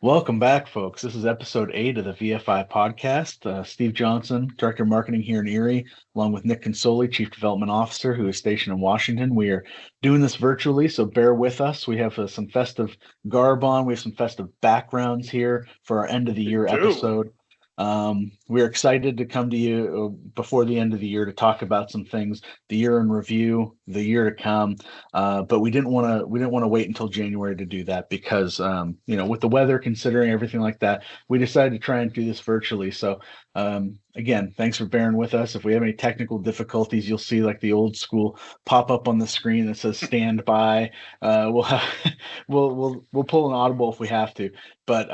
Welcome back, folks. This is episode 8 of the VFI podcast. Steve Johnson, Director of Marketing here in Erie, along with Nick Consoli, Chief Development Officer, who is stationed in Washington. We are doing this virtually, so bear with us. We have some festive garb on. We have some festive backgrounds here for our end of the year episode. We're excited to come to you before the end of the year to talk about some things, the year in review, the year to come. But we didn't want to wait until January to do that because with the weather, considering everything like that, we decided to try and do this virtually. So again, thanks for bearing with us. If we have any technical difficulties, you'll see like the old school pop up on the screen that says "stand by." We'll pull an audible if we have to, but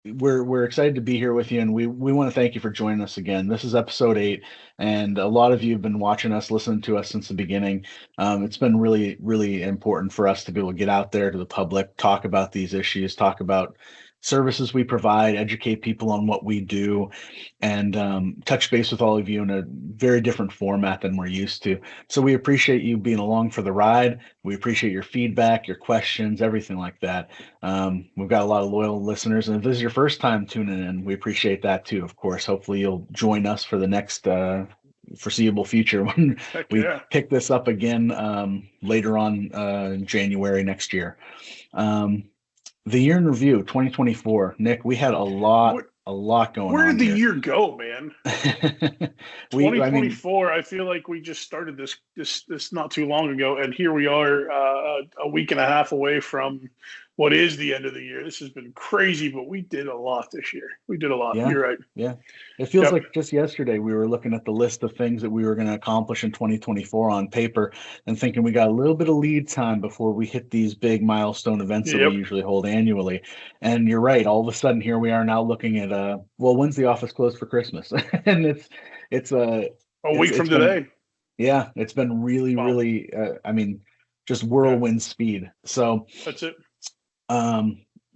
we're excited to be here with you, and we want to thank you for joining us again. This is episode 8, and a lot of you have been watching us, listening to us since the beginning. It's been really, really important for us to be able to get out there to the public, talk about these issues, talk about services we provide, educate people on what we do, and touch base with all of you in a very different format than we're used to. So we appreciate you being along for the ride. We appreciate your feedback, your questions, everything like that. We've got a lot of loyal listeners, and if this is your first time tuning in, we appreciate that too, of course. Hopefully you'll join us for the next foreseeable future when we pick this up again later on in January next year. The year in review, 2024. Nick, we had a lot going on. Where did the here. year go, man? 2024. I feel like we just started this not too long ago, and here we are, a week and a half away from what is the end of the year. This has been crazy, but we did a lot this year. We did a lot. Yeah, you're right. Yeah, it feels like just yesterday we were looking at the list of things that we were going to accomplish in 2024 on paper and thinking we got a little bit of lead time before we hit these big milestone events that we usually hold annually. And you're right. All of a sudden, here we are now looking at when's the office closed for Christmas? And it's a week from today. Yeah, it's been really, really. Just whirlwind speed. So that's it.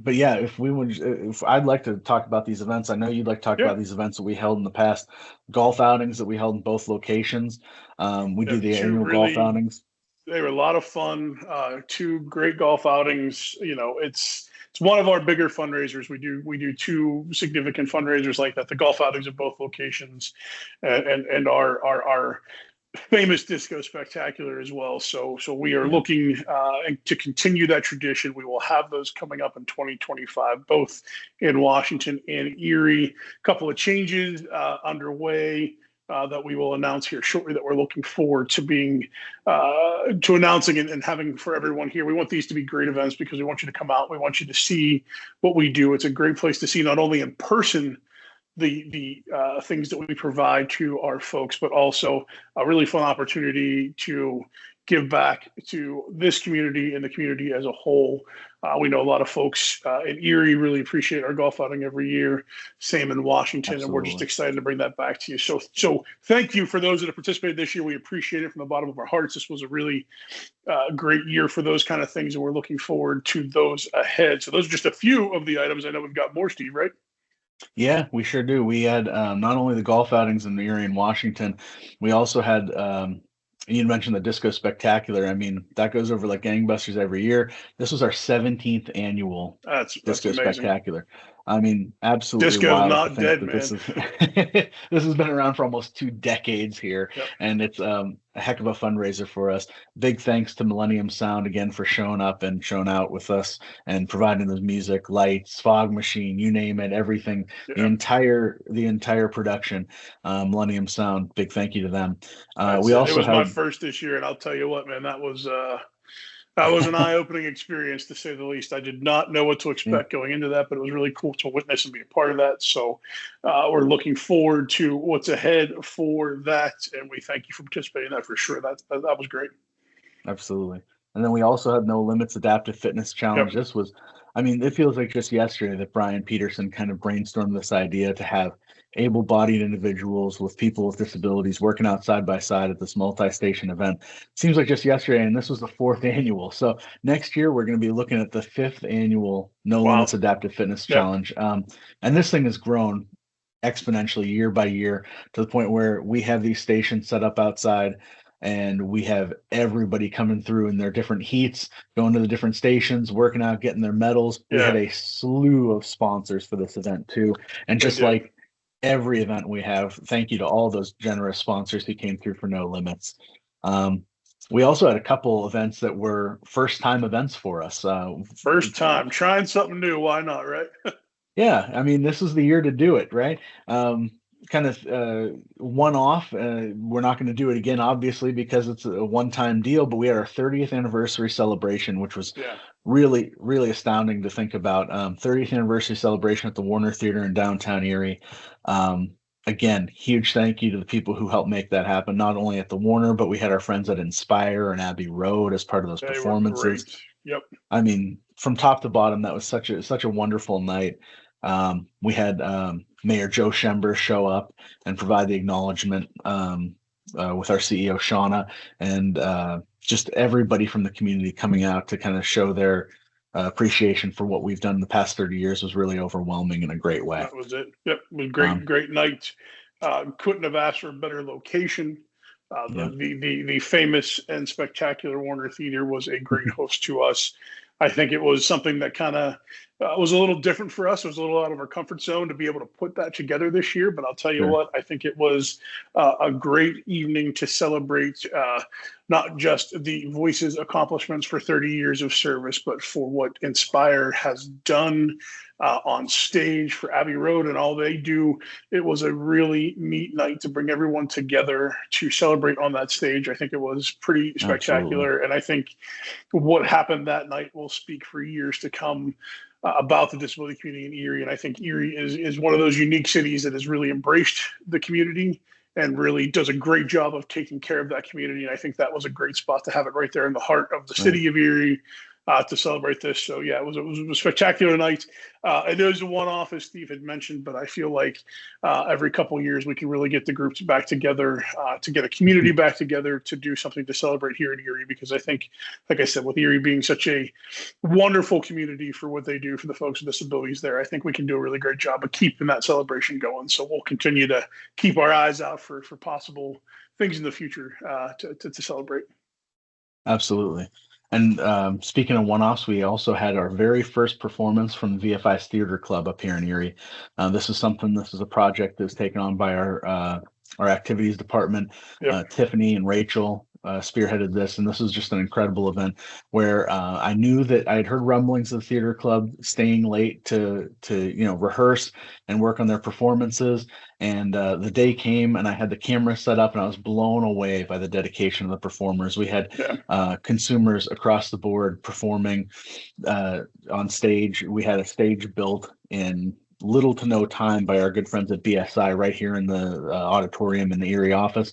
But yeah, if I'd like to talk about these events, I know you'd like to talk about these events that we held in the past, golf outings that we held in both locations. We do the annual golf outings. They were a lot of fun. 2 great golf outings. It's one of our bigger fundraisers. We do 2 significant fundraisers like that. The golf outings at both locations, and our famous disco spectacular as well. So we are looking to continue that tradition. We will have those coming up in 2025, both in Washington and Erie. A couple of changes underway that we will announce here shortly that we're looking forward to announcing and having for everyone here. We want these to be great events because we want you to come out. We want you to see what we do. It's a great place to see not only in person the things that we provide to our folks, but also a really fun opportunity to give back to this community and the community as a whole. We know a lot of folks in Erie really appreciate our golf outing every year. Same in Washington. Absolutely. And we're just excited to bring that back to you. So thank you for those that have participated this year. We appreciate it from the bottom of our hearts. This was a really great year for those kind of things, and we're looking forward to those ahead. So those are just a few of the items. I know we've got more, Steve, right? Yeah, we sure do. We had not only the golf outings in Erie and Washington, we also had, you mentioned the Disco Spectacular. I mean, that goes over like gangbusters every year. This was our 17th annual Disco Spectacular. I mean, absolutely Disco's wild not dead, man. This has been around for almost 2 decades here, and it's a heck of a fundraiser for us. Big thanks to Millennium Sound again for showing up and showing out with us and providing those music, lights, fog machine, you name it, everything, the entire production. Millennium Sound, big thank you to them. It was my first this year, and I'll tell you what, man, that was an eye-opening experience, to say the least. I did not know what to expect going into that, but it was really cool to witness and be a part of that. So we're looking forward to what's ahead for that, and we thank you for participating in that for sure. That was great. Absolutely. And then we also have No Limits Adaptive Fitness Challenge. This was, it feels like just yesterday that Brian Peterson kind of brainstormed this idea to have able-bodied individuals with people with disabilities working out side by side at this multi-station event. Seems like just yesterday, and this was the 4th annual. So next year we're going to be looking at the 5th annual No Limits Adaptive Fitness Challenge. And this thing has grown exponentially year by year to the point where we have these stations set up outside and we have everybody coming through in their different heats, going to the different stations, working out, getting their medals. We had Yeah, a slew of sponsors for this event too. And we just did. like every event we have, thank you to all those generous sponsors who came through for No Limits. Um, we also had a couple events that were first time events for us. First time trying something new. Why not, right? Yeah, I mean, this is the year to do it, right? Kind of one off. We're not going to do it again, obviously, because it's a one-time deal. But we had our 30th anniversary celebration, which was Yeah, really, really astounding to think about. 30th anniversary celebration at the Warner Theater in downtown Erie. Um, Again, huge thank you to the people who helped make that happen. Not only at the Warner, but we had our friends at Inspire and Abbey Road as part of those they were performances. great. Yep. I mean, from top to bottom, that was such a wonderful night. We had Mayor Joe Schember show up and provide the acknowledgement with our CEO Shauna, and just everybody from the community coming out to kind of show their appreciation for what we've done in the past 30 years was really overwhelming in a great way. That was it. Yep, it was great, Um, great night. Couldn't have asked for a better location. yeah, The famous and spectacular Warner Theater was a great host to us. I think it was something that kind of was a little different for us. It was a little out of our comfort zone to be able to put that together this year. But I'll tell you sure. what, I think it was a great evening to celebrate not just the Voices accomplishments for 30 years of service, but for what Inspire has done on stage for Abbey Road and all they do. It was a really neat night to bring everyone together to celebrate on that stage. I think it was pretty Absolutely. spectacular. And I think what happened that night will speak for years to come about the disability community in Erie. And I think Erie is one of those unique cities that has really embraced the community and really does a great job of taking care of that community. And I think that was a great spot to have it right there in the heart of the Right. city of Erie to celebrate this. So yeah, it was a spectacular night. It is a one-off, as Steve had mentioned, but I feel like every couple of years we can really get the groups back together to get a community back together to do something to celebrate here in Erie. Because I think, like I said, with Erie being such a wonderful community for what they do for the folks with disabilities there, I think we can do a really great job of keeping that celebration going. So we'll continue to keep our eyes out for possible things in the future to celebrate. Absolutely. And speaking of one-offs, we also had our very first performance from the VFI's Theater Club up here in Erie. This is a project that was taken on by our activities department. Yep. Tiffany and Rachel spearheaded this, and this was just an incredible event where I knew that I had heard rumblings of the theater club staying late to rehearse and work on their performances. And the day came, and I had the camera set up, and I was blown away by the dedication of the performers. We had Yeah. consumers across the board performing on stage. We had a stage built in little to no time by our good friends at BSI right here in the auditorium in the Erie office.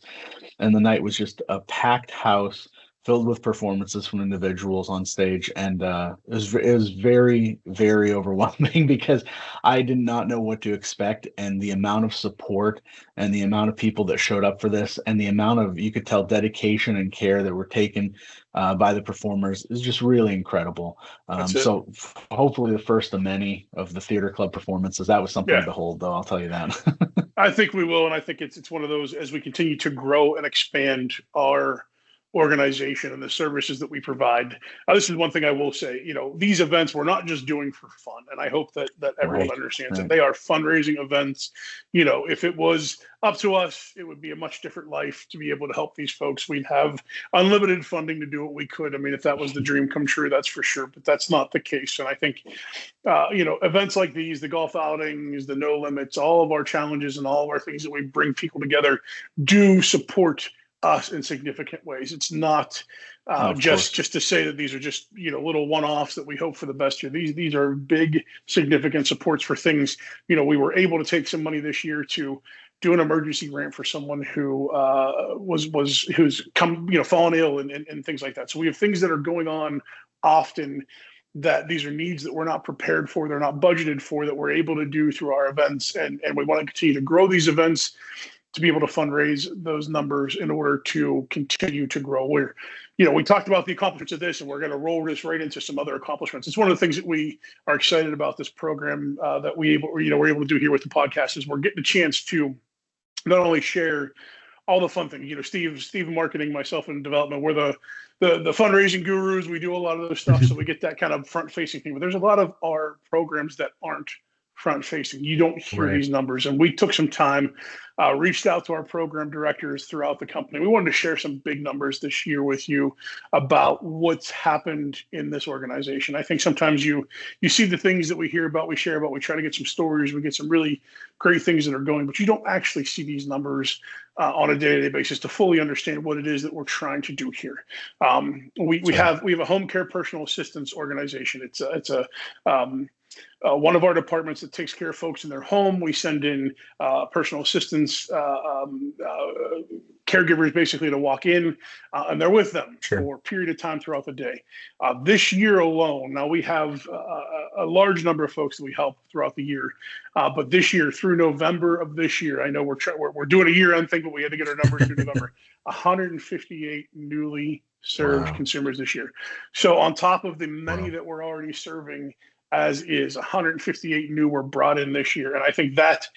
And the night was just a packed house filled with performances from individuals on stage, and it was very, very overwhelming because I did not know what to expect, and the amount of support and the amount of people that showed up for this, and the amount of, you could tell, dedication and care that were taken by the performers is just really incredible. That's it. So hopefully the first of many of the theater club performances. That was something to Yeah. behold, though, I'll tell you that. I think we will, and I think it's one of those as we continue to grow and expand our organization and the services that we provide. This is one thing I will say. These events we're not just doing for fun, and I hope that everyone Right, understands that right. they are fundraising events. If it was up to us, it would be a much different life to be able to help these folks. We'd have unlimited funding to do what we could. I mean, if that was the dream come true, that's for sure. But that's not the case, and I think events like these, the golf outings, the no limits, all of our challenges and all of our things that we bring people together do support us in significant ways. It's not Oh, of just course. to say that these are just little one-offs that we hope for the best here. These are big, significant supports for things. We were able to take some money this year to do an emergency grant for someone who who's come fallen ill and things like that. So we have things that are going on often that these are needs that we're not prepared for, they're not budgeted for, that we're able to do through our events. And we want to continue to grow these events to be able to fundraise those numbers in order to continue to grow. We talked about the accomplishments of this, and we're going to roll this right into some other accomplishments. It's one of the things that we are excited about this program that we're able to do here with the podcast is we're getting a chance to not only share all the fun things. Steve in marketing, myself in development, we're the fundraising gurus. We do a lot of those stuff, so we get that kind of front facing thing. But there's a lot of our programs that aren't front facing. You don't hear Right. these numbers, and we took some time, reached out to our program directors throughout the company. We wanted to share some big numbers this year with you about what's happened in this organization. I think sometimes you see the things that we hear about, we share about, we try to get some stories, we get some really great things that are going, but you don't actually see these numbers on a day-to-day basis to fully understand what it is that we're trying to do here. We have a home care personal assistance organization. It's a one of our departments that takes care of folks in their home. We send in personal assistants, caregivers basically to walk in, and they're with them for a period of time throughout the day. This year alone, now we have a large number of folks that we help throughout the year, but this year, through November of this year, I know we're doing a year-end thing, but we had to get our numbers through November. 158 newly served consumers this year. So on top of the many that we're already serving, as is 158 new were brought in this year. And I think that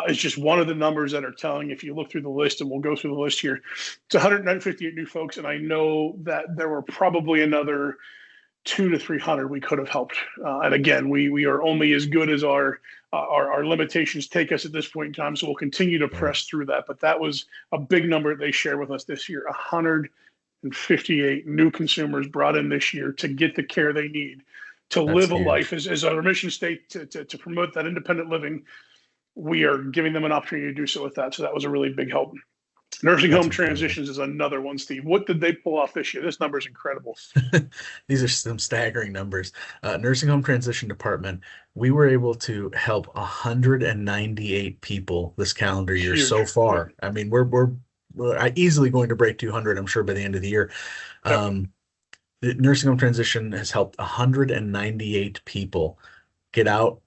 is just one of the numbers that are telling, if you look through the list, and we'll go through the list here, it's 158 new folks. And I know that there were probably another 200 to 300 we could have helped. And again, we are only as good as our limitations take us at this point in time. So we'll continue to press through that. But that was a big number they shared with us this year. 158 new consumers brought in this year to get the care they need to live a life as our mission state to promote that independent living. We are giving them an opportunity to do so with that. So that was a really big help. Nursing home transitions is another one, Steve. What did they pull off this year? This number is incredible. These are some staggering numbers. Nursing home transition department, we were able to help 198 people this calendar year so far. I mean, we're easily going to break 200, I'm sure, by the end of the year. The nursing home transition has helped 198 people get out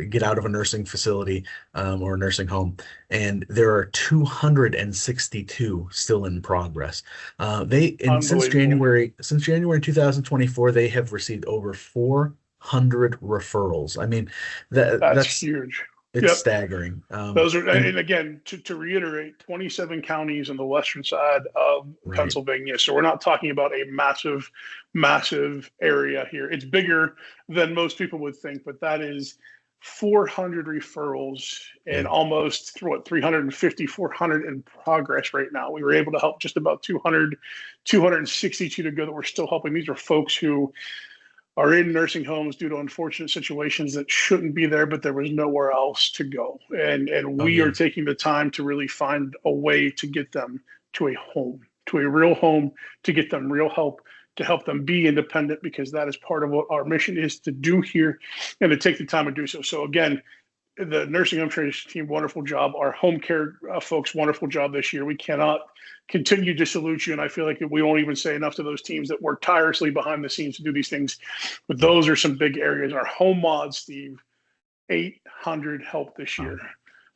get out of a nursing facility or a nursing home, and there are 262 still in progress. Since January 2024, they have received over 400 referrals. I mean, that's huge. It's staggering. Those are, and again, to reiterate, 27 counties on the western side of Pennsylvania. So we're not talking about a massive, massive area here. It's bigger than most people would think, but that is 400 referrals and almost 350, 400 in progress right now. We were able to help just about 262 to go that we're still helping. These are folks who are in nursing homes due to unfortunate situations that shouldn't be there, but there was nowhere else to go. And we are taking the time to really find a way to get them to a home, to a real home, to get them real help, to help them be independent, because that is part of what our mission is to do here, and to take the time to do so. So again, the nursing home transition team, wonderful job. Our home care folks, wonderful job this year. We cannot continue to salute you, and I feel like we won't even say enough to those teams that work tirelessly behind the scenes to do these things. But those are some big areas. Our home mods, Steve, 800 help this year.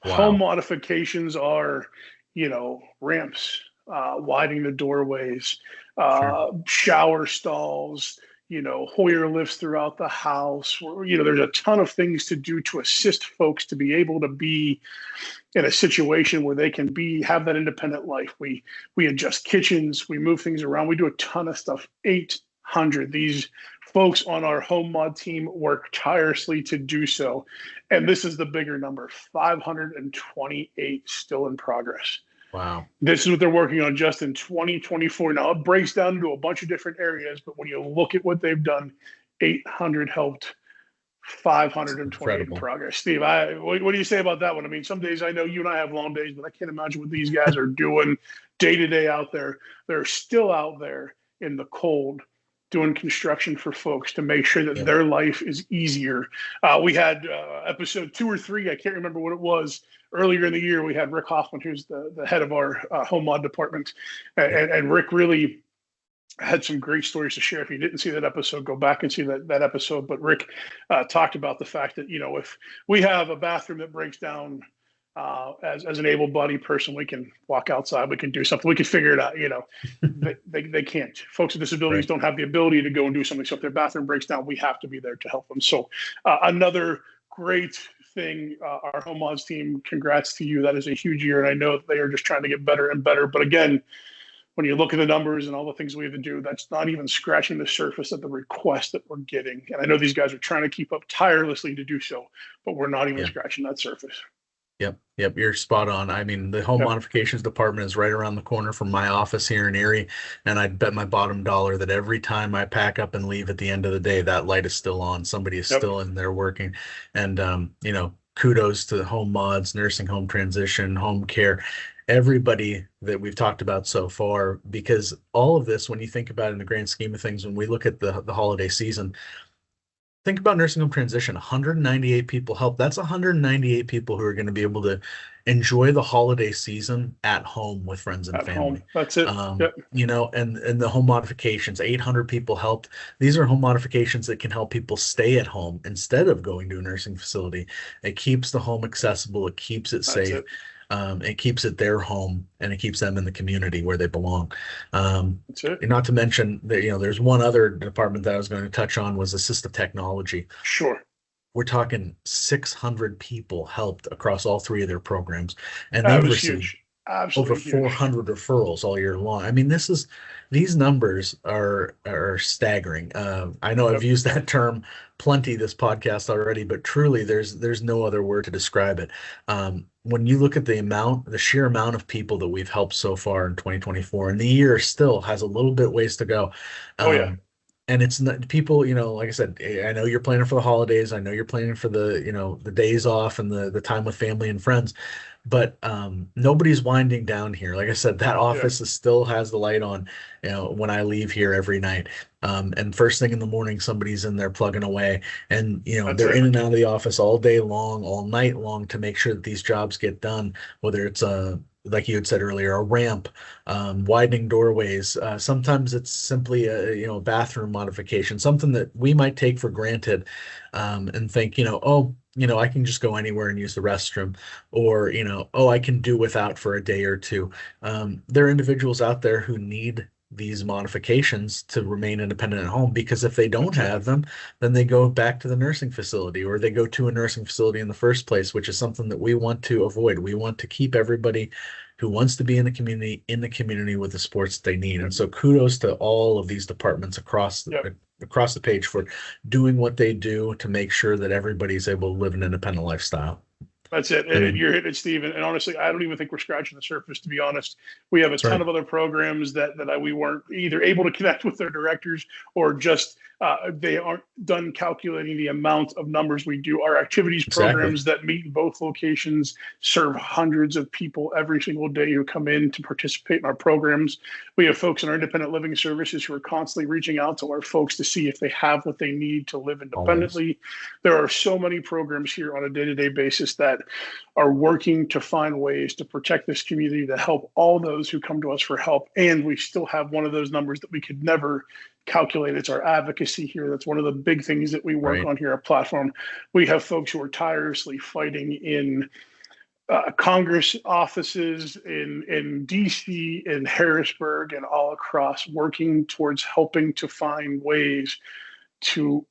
Wow. Home modifications are, ramps, widening the doorways, shower stalls, Hoyer lifts throughout the house. There's a ton of things to do to assist folks to be able to be in a situation where they can have that independent life. We adjust kitchens, we move things around, we do a ton of stuff. 800. These folks on our home mod team work tirelessly to do so. And this is the bigger number, 528 still in progress. Wow. This is what they're working on just in 2024. Now, it breaks down into a bunch of different areas, but when you look at what they've done, 800 helped, 528 in progress. Steve, what do you say about that one? I mean, some days I know you and I have long days, but I can't imagine what these guys are doing day to day out there. They're still out there in the cold doing construction for folks to make sure that their life is easier. We had episode 2 or 3, I can't remember what it was, earlier in the year. We had Rick Hoffman, who's the head of our home mod department. And Rick really had some great stories to share. If you didn't see that episode, go back and see that episode. But Rick talked about the fact that, if we have a bathroom that breaks down, as an able-bodied person, we can walk outside, we can do something, we can figure it out. They can't. Folks with disabilities don't have the ability to go and do something. So if their bathroom breaks down, we have to be there to help them. So another great thing. Our home mods team, congrats to you. That is a huge year. And I know that they are just trying to get better and better. But again, when you look at the numbers and all the things we have to do, that's not even scratching the surface of the requests that we're getting. And I know these guys are trying to keep up tirelessly to do so, but we're not even scratching that surface. Yep, you're spot on. I mean, the home modifications department is right around the corner from my office here in Erie, and I'd bet my bottom dollar that every time I pack up and leave at the end of the day, that light is still on. Somebody is still in there working. And kudos to the home mods, nursing home transition, home care, everybody that we've talked about so far, because all of this, when you think about it in the grand scheme of things, when we look at the holiday season, think about nursing home transition. 198 people help. That's 198 people who are going to be able to enjoy the holiday season at home with friends and family. Home. That's it. And the home modifications, 800 people helped. These are home modifications that can help people stay at home instead of going to a nursing facility. It keeps the home accessible. It keeps it safe. It keeps it their home, and it keeps them in the community where they belong. That's it. Not to mention that, there's one other department that I was going to touch on was assistive technology. Sure. We're talking 600 people helped across all three of their programs, and they've received over 400 referrals all year long. I mean, these numbers are staggering. I know I've used that term plenty this podcast already, but truly there's no other word to describe it. When you look at the sheer amount of people that we've helped so far in 2024, and the year still has a little bit ways to go. And it's not people, like I said, I know you're planning for the holidays. I know you're planning for the days off and the time with family and friends, but nobody's winding down here. Like I said, that office still has the light on, when I leave here every night. And first thing in the morning, somebody's in there plugging away, and they're in and out of the office all day long, all night long, to make sure that these jobs get done, whether it's like you had said earlier, a ramp, widening doorways. Sometimes it's simply a bathroom modification, something that we might take for granted, and think, I can just go anywhere and use the restroom, or, I can do without for a day or two. There are individuals out there who need these modifications to remain independent at home, because if they don't have them, then they go back to the nursing facility, or they go to a nursing facility in the first place, which is something that we want to avoid. We want to keep everybody who wants to be in the community with the sports they need. And so kudos to all of these departments across the page for doing what they do to make sure that everybody's able to live an independent lifestyle. That's it. And you're hitting it, Steve. And honestly, I don't even think we're scratching the surface, to be honest. We have a ton of other programs that we weren't either able to connect with their directors, or just they aren't done calculating the amount of numbers we do. Our activities programs that meet in both locations serve hundreds of people every single day who come in to participate in our programs. We have folks in our independent living services who are constantly reaching out to our folks to see if they have what they need to live independently. Always. There are so many programs here on a day-to-day basis that are working to find ways to protect this community, to help all those who come to us for help. And we still have one of those numbers that we could never calculate. It's our advocacy here. That's one of the big things that we work on here at Platform. We have folks who are tirelessly fighting in Congress offices in DC, in Harrisburg, and all across, working towards helping to find ways to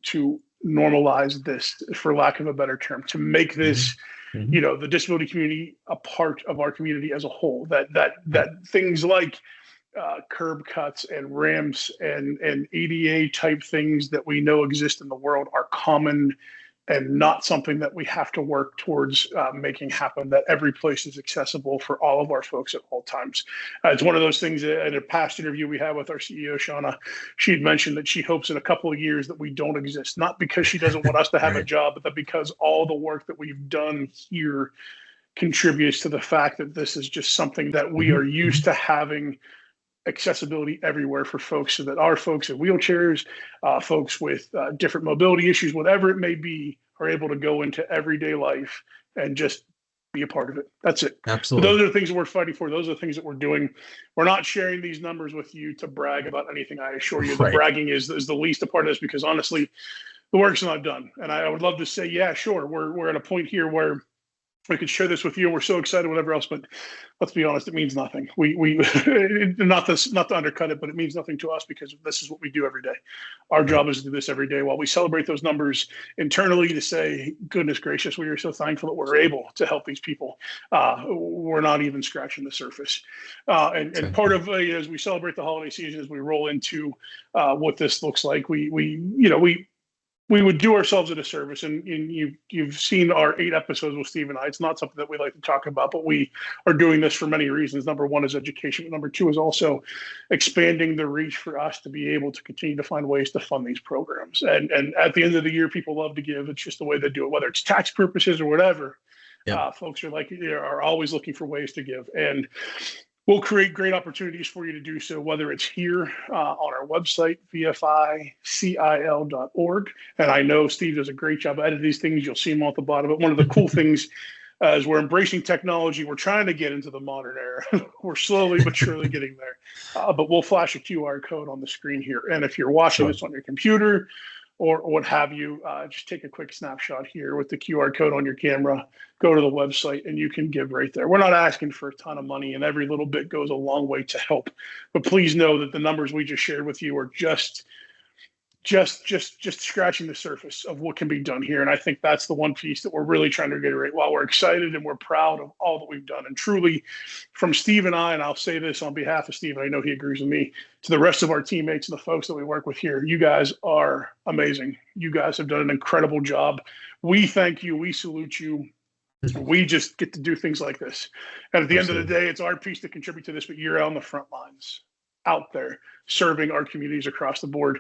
normalize this, for lack of a better term, to make this the disability community a part of our community as a whole. That things like curb cuts and ramps and ADA type things that we know exist in the world are common, and not something that we have to work towards making happen, that every place is accessible for all of our folks at all times. It's one of those things that in a past interview we had with our CEO, Shauna, she had mentioned that she hopes in a couple of years that we don't exist, not because she doesn't want us to have a job, but that because all the work that we've done here contributes to the fact that this is just something that we are used to having accessibility everywhere for folks, so that our folks in wheelchairs, folks with different mobility issues, whatever it may be, are able to go into everyday life and just be a part of it. That's it. Absolutely. So those are the things that we're fighting for. Those are the things that we're doing. We're not sharing these numbers with you to brag about anything. I assure you, the bragging is the least a part of this, because honestly, the work's not done. And I would love to say, yeah, sure, we're at a point here where We could share this with you. We're so excited, whatever else, but let's be honest, it means nothing. We not to undercut it, but it means nothing to us because this is what we do every day. Our Right. job is to do this every day. While we celebrate those numbers internally to say, goodness gracious, we are so thankful that we're able to help these people. We're not even scratching the surface. And part of as we celebrate the holiday season, as we roll into what this looks like, we would do ourselves a disservice. And you've seen our 8 episodes with Steve and I. It's not something that we like to talk about, but we are doing this for many reasons. Number one is education. But number two is also expanding the reach for us to be able to continue to find ways to fund these programs. And at the end of the year, people love to give. It's just the way they do it, whether it's tax purposes or whatever. Yeah. Folks are always looking for ways to give. And we'll create great opportunities for you to do so, whether it's here on our website, vficil.org. And I know Steve does a great job editing these things. You'll see them at the bottom. But one of the cool things is we're embracing technology. We're trying to get into the modern era. We're slowly but surely getting there. But we'll flash a QR code on the screen here. And if you're watching this on your computer, or what have you, just take a quick snapshot here with the QR code on your camera, go to the website, and you can give right there. We're not asking for a ton of money, and every little bit goes a long way to help. But please know that the numbers we just shared with you are just scratching the surface of what can be done here. And I think that's the one piece that we're really trying to reiterate. While we're excited and we're proud of all that we've done, and truly from Steve and I, and I'll say this on behalf of Steve, and I know he agrees with me, to the rest of our teammates and the folks that we work with here, you guys are amazing. You guys have done an incredible job. We thank you. We salute you. We just get to do things like this. And at the end of the day, it's our piece to contribute to this, but you're on the front lines, out there serving our communities across the board.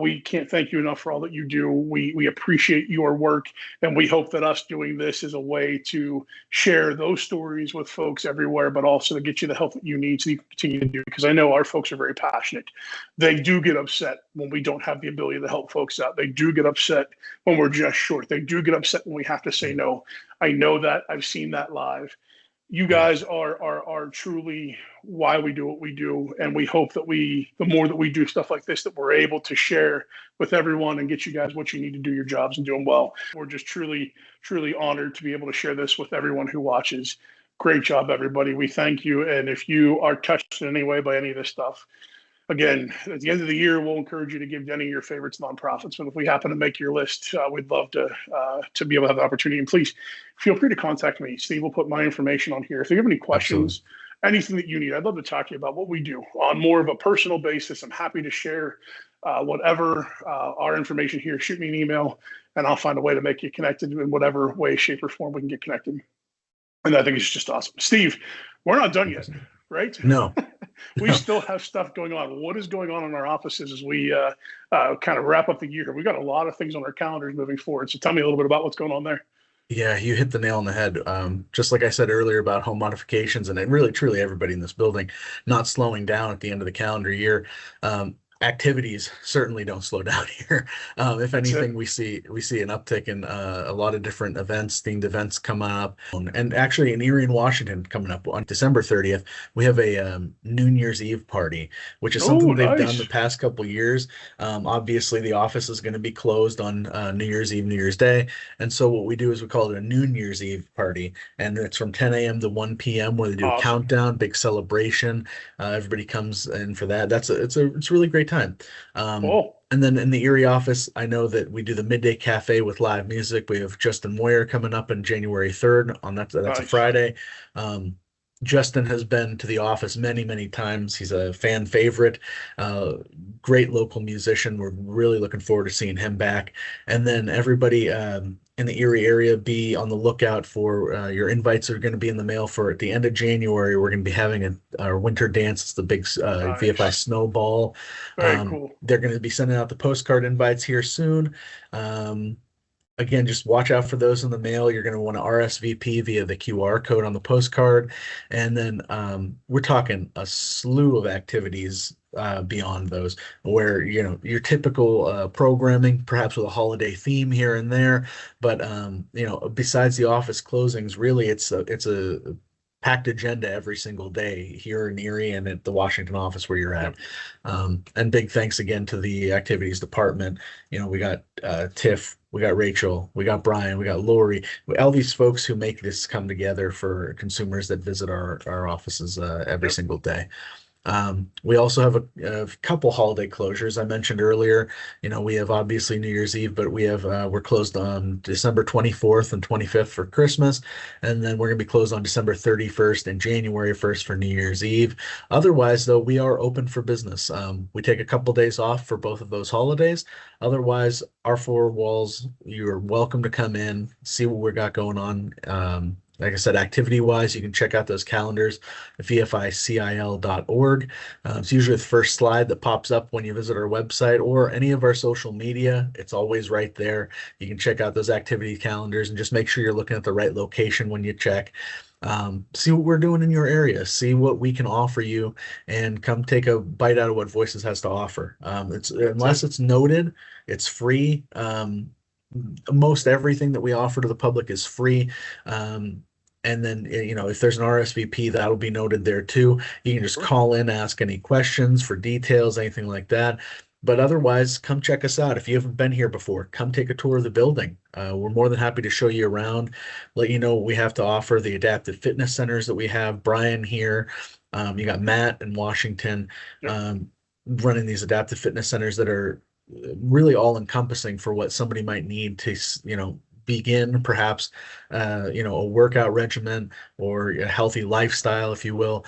We can't thank you enough for all that you do. We appreciate your work, and we hope that us doing this is a way to share those stories with folks everywhere, but also to get you the help that you need to continue to do. Because I know our folks are very passionate. They do get upset when we don't have the ability to help folks out. They do get upset when we're just short. They do get upset when we have to say no. I know that. I've seen that live. You guys are truly why we do what we do, and we hope that the more that we do stuff like this, that we're able to share with everyone and get you guys what you need to do your jobs and do them well. We're just truly honored to be able to share this with everyone who watches. Great job, everybody. We thank you, and if you are touched in any way by any of this stuff, again, at the end of the year, we'll encourage you to give any of your favorites nonprofits. But if we happen to make your list, we'd love to be able to have the opportunity. And please feel free to contact me. Steve will put my information on here. If you have any questions, anything that you need, I'd love to talk to you about what we do on more of a personal basis. I'm happy to share whatever our information here. Shoot me an email, and I'll find a way to make you connected in whatever way, shape, or form we can get connected. And I think it's just awesome. Steve, we're not done yet, right? No. We still have stuff going on. What is going on in our offices as we kind of wrap up the year? We got a lot of things on our calendars moving forward. So tell me a little bit about what's going on there. Yeah, you hit the nail on the head. Just like I said earlier about home modifications, and really, truly everybody in this building not slowing down at the end of the calendar year. Activities certainly don't slow down here. If anything, we see an uptick in a lot of different events, themed events coming up. And actually in Erie and Washington coming up on December 30th, we have a New Year's Eve party, which is something they've done the past couple years. Obviously, the office is going to be closed on New Year's Eve, New Year's Day. And so what we do is we call it a New Year's Eve party. And it's from 10 a.m. to 1 p.m. where they do a countdown, big celebration. Everybody comes in for that. It's a really great time. And then in the Erie office, I know that we do the midday cafe with live music. We have Justin Moyer coming up on January 3rd. That's a Friday. Justin has been to the office many times. He's a fan favorite, great local musician. We're really looking forward to seeing him back. And then everybody in the Erie area, be on the lookout for your invites are going to be in the mail for at the end of January. We're going to be having our winter dance. It's the big VFI snowball. Very cool. They're going to be sending out the postcard invites here soon. Again, just watch out for those in the mail. You're going to want to RSVP via the QR code on the postcard. And then we're talking a slew of activities beyond those, where your typical programming, perhaps with a holiday theme here and there. But besides the office closings, really it's a packed agenda every single day here in Erie and at the Washington office where you're at. And big thanks again to the activities department. We got Tiff, we got Rachel, we got Brian, we got Lori, all these folks who make this come together for consumers that visit our offices every single day. We also have a couple holiday closures. I mentioned earlier, we have obviously New Year's Eve, but we're closed on December 24th and 25th for Christmas. And then we're going to be closed on December 31st and January 1st for New Year's Eve. Otherwise, though, we are open for business. We take a couple days off for both of those holidays. Otherwise, our four walls, you're welcome to come in, see what we got going on. Like I said, activity-wise, you can check out those calendars at vficil.org. It's usually the first slide that pops up when you visit our website or any of our social media. It's always right there. You can check out those activity calendars and just make sure you're looking at the right location when you check. See what we're doing in your area, see what we can offer you, and come take a bite out of what Voices has to offer. Unless it's noted, it's free. Most everything that we offer to the public is free. And then, if there's an RSVP, that'll be noted there too. You can just call in, ask any questions for details, anything like that. But otherwise, come check us out. If you haven't been here before, come take a tour of the building. We're more than happy to show you around, let you know what we have to offer, the adaptive fitness centers that we have. Brian here, you got Matt in Washington, running these adaptive fitness centers that are really all encompassing for what somebody might need to, begin perhaps, a workout regimen or a healthy lifestyle, if you will.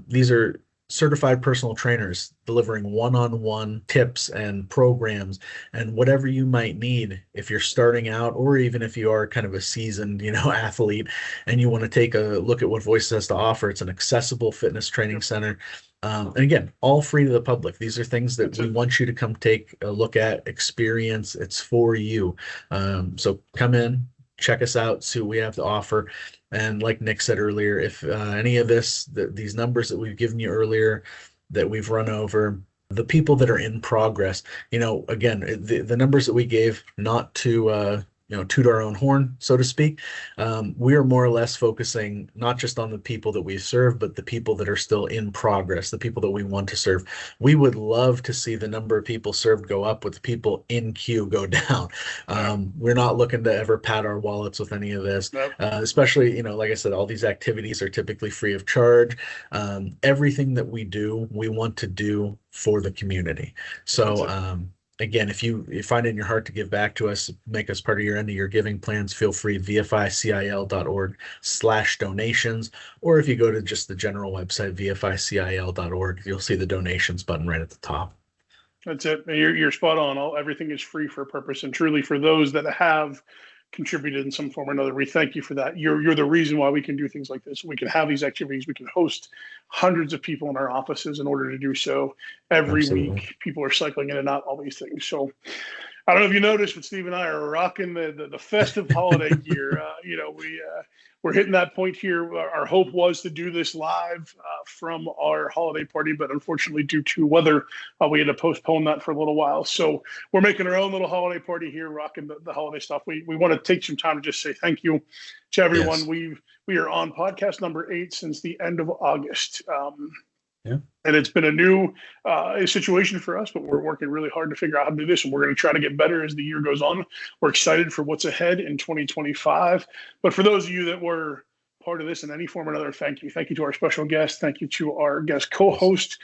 These are certified personal trainers delivering one-on-one tips and programs and whatever you might need if you're starting out, or even if you are kind of a seasoned, athlete and you want to take a look at what Voices has to offer. It's an accessible fitness training center. And again, all free to the public. These are things that we want you to come take a look at, experience. It's for you. So come in, check us out, see what we have to offer. And like Nick said earlier, if any of these numbers that we've given you earlier, that we've run over, the people that are in progress, again, the numbers that we gave, not to toot our own horn, so to speak. We are more or less focusing not just on the people that we serve, but the people that are still in progress, the people that we want to serve. We would love to see the number of people served go up with the people in queue go down. We're not looking to ever pad our wallets with any of this, especially, like I said, all these activities are typically free of charge. Everything that we do, we want to do for the community. So, again, if you find it in your heart to give back to us, make us part of your end of your giving plans, feel free, vficil.org/donations. Or if you go to just the general website, vficil.org, you'll see the donations button right at the top. That's it. You're spot on. Everything is free for a purpose. And truly, for those that have contributed in some form or another, we thank you for that. You're the reason why we can do things like this. We can have these activities. We can host hundreds of people in our offices in order to do so every week. People are cycling in and out, all these things. So I don't know if you noticed, but Steve and I are rocking the festive holiday gear. We're hitting that point here. Our hope was to do this live from our holiday party, but unfortunately, due to weather, we had to postpone that for a little while. So we're making our own little holiday party here, rocking the holiday stuff. We want to take some time to just say thank you to everyone. Yes. We are on podcast number 8 since the end of August. And it's been a new situation for us, but we're working really hard to figure out how to do this. And we're going to try to get better as the year goes on. We're excited for what's ahead in 2025. But for those of you that were part of this in any form or another, thank you. Thank you to our special guest. Thank you to our guest co-host.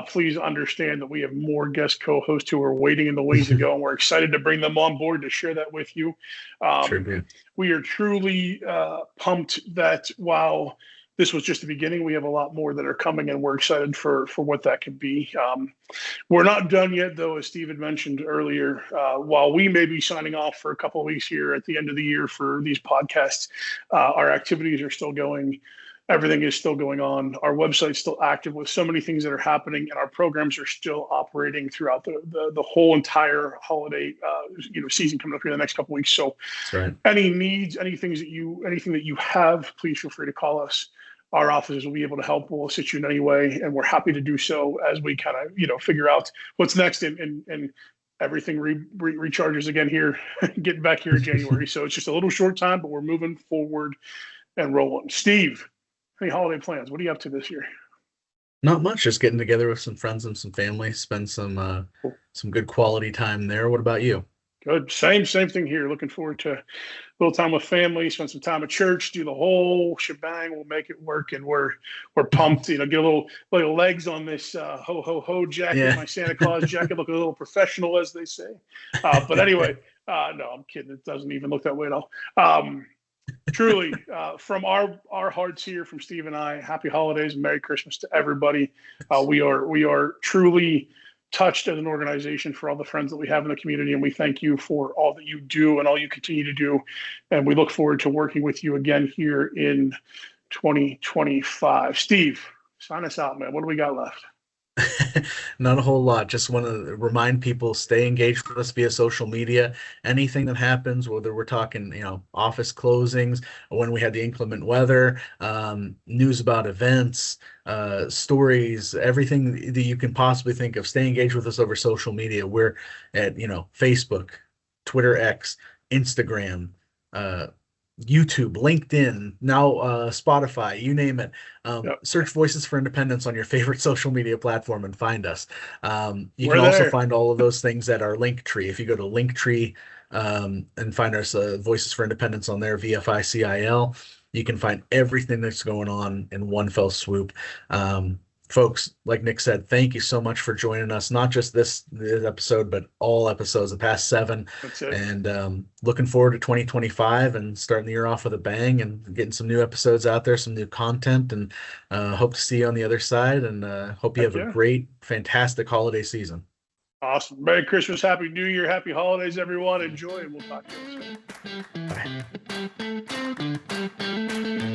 Please understand that we have more guest co-hosts who are waiting in the wings to go, and we're excited to bring them on board to share that with you. We are truly pumped that while this was just the beginning, we have a lot more that are coming, and we're excited for what that could be. We're not done yet, though, as Steve had mentioned earlier. While we may be signing off for a couple of weeks here at the end of the year for these podcasts, our activities are still going. Everything is still going on. Our website's still active with so many things that are happening, and our programs are still operating throughout the whole entire holiday season coming up here in the next couple of weeks. So, any needs, anything that you have, please feel free to call us. Our offices will be able to help. We'll assist you in any way, and we're happy to do so as we kind of figure out what's next and everything recharges again here, getting back here in January. So it's just a little short time, but we're moving forward and rolling. Steve, Any holiday plans? What are you up to this year? Not much, just getting together with some friends and some family, spend some good quality time there. What about you? Good. Same thing here. Looking forward to a little time with family, spend some time at church, do the whole shebang. We'll make it work, and we're pumped. Get a little legs on this ho ho ho jacket, Yeah. my Santa Claus jacket, look a little professional, as they say. But anyway, no, I'm kidding. It doesn't even look that way at all. Truly, from our hearts here, from Steve and I, happy holidays and Merry Christmas to everybody. We are truly touched as an organization for all the friends that we have in the community, and we thank you for all that you do and all you continue to do. And we look forward to working with you again here in 2025. Steve, sign us out, man. What do we got left? Not a whole lot. Just want to remind people, stay engaged with us via social media. Anything that happens, whether we're talking, office closings, when we had the inclement weather, news about events, stories, everything that you can possibly think of, stay engaged with us over social media. We're at, Facebook, Twitter X, Instagram, YouTube, LinkedIn, now Spotify, you name it. Yep. Search Voices for Independence on your favorite social media platform and find us. You We're can also there. find all of those things at our Linktree. If you go to Linktree and find us Voices for Independence on there, VFI CIL, you can find everything that's going on in one fell swoop. Folks, like Nick said, thank you so much for joining us, not just this episode, but all episodes, the past 7. That's it. And looking forward to 2025 and starting the year off with a bang and getting some new episodes out there, some new content, and hope to see you on the other side, and hope you have a great, fantastic holiday season. Awesome. Merry Christmas, Happy New Year, Happy Holidays, everyone. Enjoy, and we'll talk to you soon. Bye.